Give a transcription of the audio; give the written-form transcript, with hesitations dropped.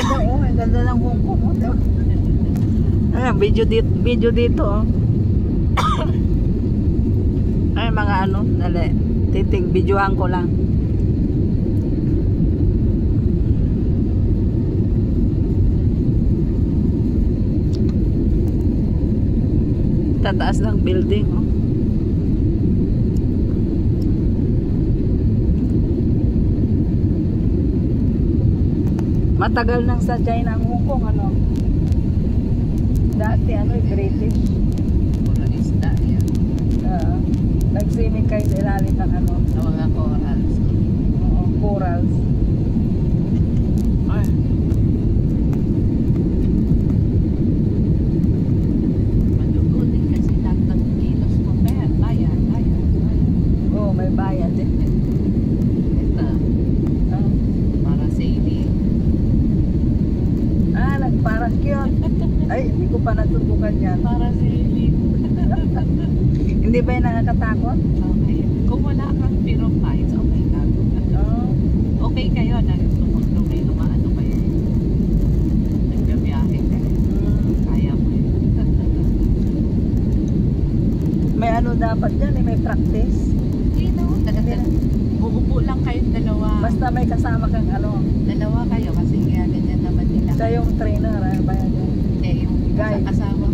ganda, oh. Ang ganda ng Hong Kong, oh. Diba? Video dito, oh. Ay, mga ano, dali. Videohan ko lang. Tataas ng building, oh. Matagal nang sa China ang Hong Kong, ano. Dati, ano, British. Puro isda yan. Nag-swimming kayo sa ilalim ng ano. Sa mga corals. Oo, corals. Ay. Madugo din kasi lahat ng kilos mo. Bayan. Oo, may bayad din. Ito, para sailing. Nagparang cute. Ay, hindi ko pa natutukan yan. Para sailing. Hindi ba yung nakakatakot? Okay. Kung wala kang fear of heights, okay lang. Okay kayo na may lumaano kayo. Nagbabiyahe kayo. Kaya mo yun. May ano dapat dyan, may practice. Hindi no. Uupo lang kayong dalawa. Basta may kasama kang ano. Dalawa kayo kasi kaya ganyan naman nila. Siya yung trainer, ba yan? Hindi, yung Guide. kasama